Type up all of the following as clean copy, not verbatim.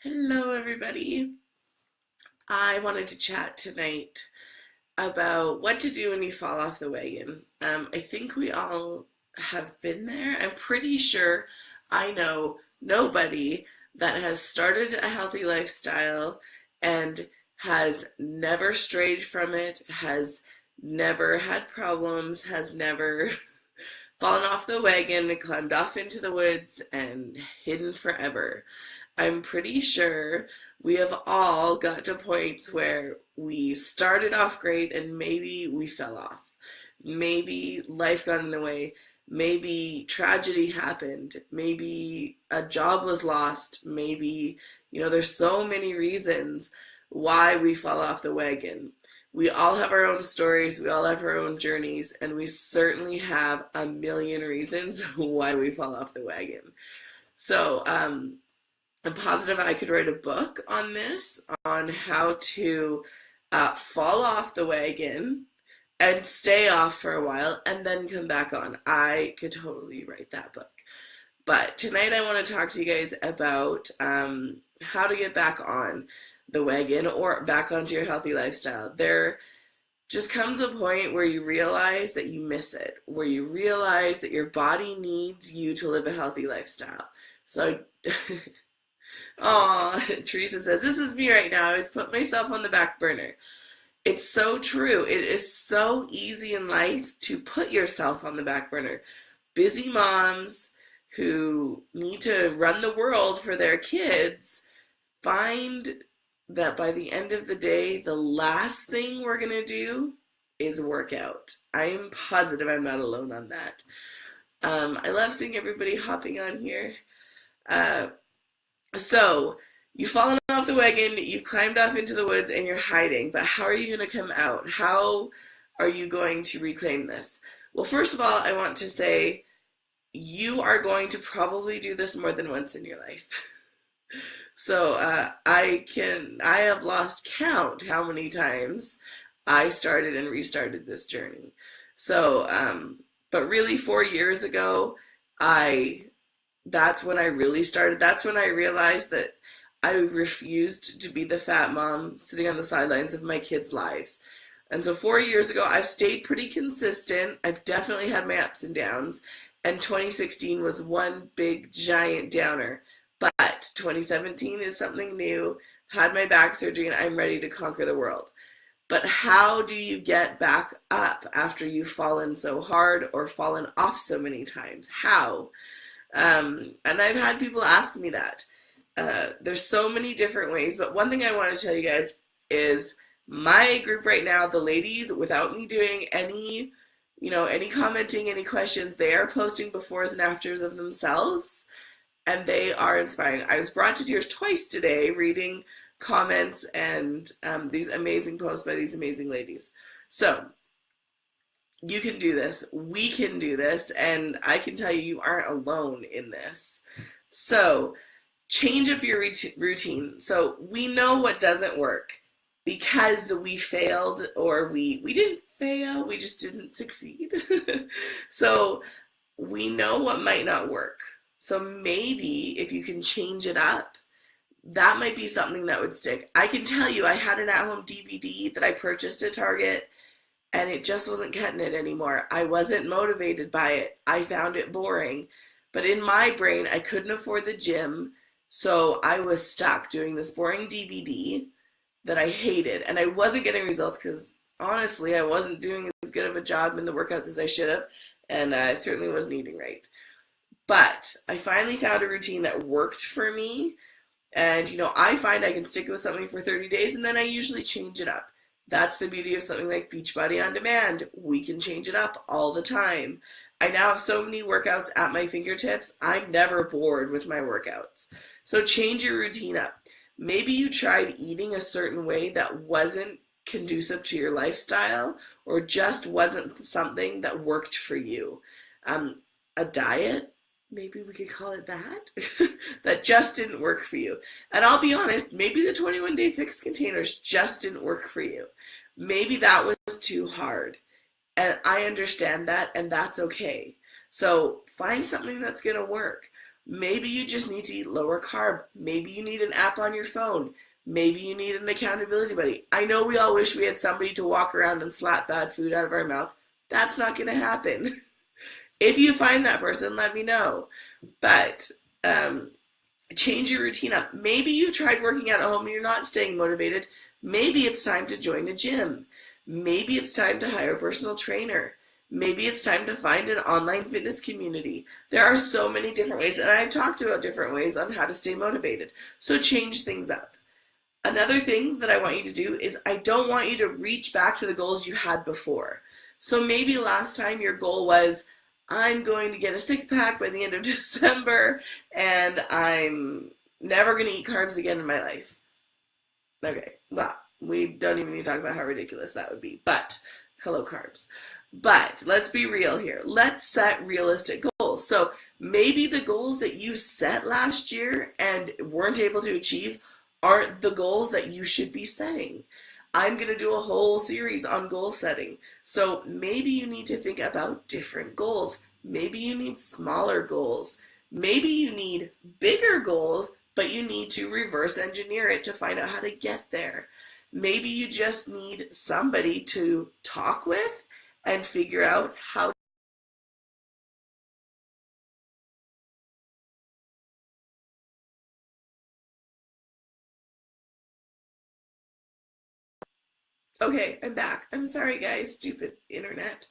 Hello, everybody. I wanted to chat tonight about what to do when you fall off the wagon. I think we all have been there. I'm pretty sure I know nobody that has started a healthy lifestyle and has never strayed from it, has never had problems, has never fallen off the wagon and climbed off into the woods and hidden forever. I'm pretty sure we have all got to points where we started off great and maybe we fell off. Maybe life got in the way. Maybe tragedy happened. Maybe a job was lost. Maybe, there's so many reasons why we fall off the wagon. We all have our own stories, we all have our own journeys, and we certainly have a million reasons why we fall off the wagon. So, I'm positive I could write a book on this, on how to fall off the wagon and stay off for a while and then come back on. I could totally write that book. But tonight I want to talk to you guys about how to get back on the wagon or back onto your healthy lifestyle. There just comes a point where you realize that you miss it, where you realize that your body needs you to live a healthy lifestyle. So oh, Teresa says, this is me right now. I always put myself on the back burner. It's so true. It is so easy in life to put yourself on the back burner. Busy moms who need to run the world for their kids find that by the end of the day, the last thing we're going to do is work out. I'm positive I'm not alone on that. I love seeing everybody hopping on here. So, you've fallen off the wagon, you've climbed off into the woods, and you're hiding. But how are you going to come out? How are you going to reclaim this? Well, first of all, I want to say you are going to probably do this more than once in your life. So, I have lost count how many times I started and restarted this journey. So, but really 4 years ago, that's when I really started. That's when I realized that I refused to be the fat mom sitting on the sidelines of my kids' lives. And so 4 years ago, I've stayed pretty consistent. I've definitely had my ups and downs. And 2016 was one big, giant downer. But 2017 is something new. Had my back surgery, and I'm ready to conquer the world. But how do you get back up after you've fallen so hard or fallen off so many times? How? And I've had people ask me that. There's so many different ways, but one thing I want to tell you guys is my group right now, the ladies, without me doing any commenting, any questions, they are posting befores and afters of themselves, and they are inspiring. I was brought to tears twice today reading comments and these amazing posts by these amazing ladies. So, you can do this, we can do this, and I can tell you, you aren't alone in this. So, change up your routine. So, we know what doesn't work because we failed, or we didn't fail, we just didn't succeed. So, we know what might not work. So, maybe if you can change it up, that might be something that would stick. I can tell you, I had an at-home DVD that I purchased at Target, and it just wasn't cutting it anymore. I wasn't motivated by it. I found it boring. But in my brain, I couldn't afford the gym, so I was stuck doing this boring DVD that I hated. And I wasn't getting results because, honestly, I wasn't doing as good of a job in the workouts as I should have, and I certainly wasn't eating right. But I finally found a routine that worked for me, and, I find I can stick with something for 30 days, and then I usually change it up. That's the beauty of something like Beachbody On Demand. We can change it up all the time. I now have so many workouts at my fingertips. I'm never bored with my workouts. So change your routine up. Maybe you tried eating a certain way that wasn't conducive to your lifestyle, or just wasn't something that worked for you. A diet, maybe we could call it that, that just didn't work for you. And I'll be honest, maybe the 21-day fix containers just didn't work for you. Maybe that was too hard. And I understand that, and that's okay. So find something that's going to work. Maybe you just need to eat lower carb. Maybe you need an app on your phone. Maybe you need an accountability buddy. I know we all wish we had somebody to walk around and slap bad food out of our mouth. That's not going to happen. If you find that person, let me know. But change your routine up. Maybe you tried working out at home and you're not staying motivated. Maybe it's time to join a gym. Maybe it's time to hire a personal trainer. Maybe it's time to find an online fitness community. There are so many different ways, and I've talked about different ways on how to stay motivated. So change things up. Another thing that I want you to do is I don't want you to reach back to the goals you had before. So maybe last time your goal was, I'm going to get a six-pack by the end of December, and I'm never going to eat carbs again in my life. Okay, well, we don't even need to talk about how ridiculous that would be, but hello carbs. But let's be real here. Let's set realistic goals. So maybe the goals that you set last year and weren't able to achieve aren't the goals that you should be setting. I'm going to do a whole series on goal setting. So maybe you need to think about different goals. Maybe you need smaller goals. Maybe you need bigger goals, but you need to reverse engineer it to find out how to get there. Maybe you just need somebody to talk with and figure out how. Okay, I'm back. I'm sorry, guys. Stupid internet.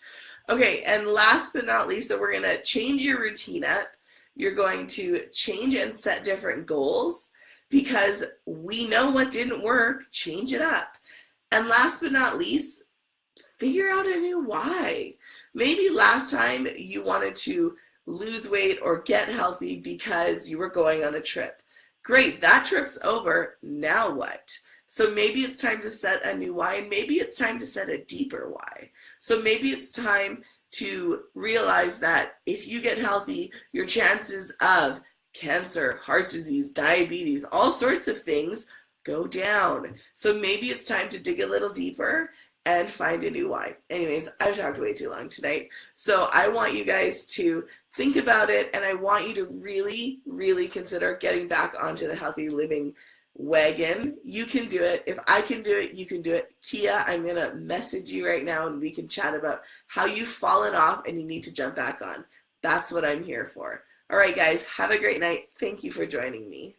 Okay, and last but not least, so we're going to change your routine up. You're going to change and set different goals because we know what didn't work. Change it up. And last but not least, figure out a new why. Maybe last time you wanted to lose weight or get healthy because you were going on a trip. Great, that trip's over. Now what? So maybe it's time to set a new why, and maybe it's time to set a deeper why. So maybe it's time to realize that if you get healthy, your chances of cancer, heart disease, diabetes, all sorts of things go down. So maybe it's time to dig a little deeper and find a new why. Anyways, I've talked way too long tonight. So I want you guys to think about it, and I want you to really, really consider getting back onto the healthy living wagon. You can do it. If I can do it, you can do it. Kia, I'm going to message you right now and we can chat about how you've fallen off and you need to jump back on. That's what I'm here for. All right, guys, have a great night. Thank you for joining me.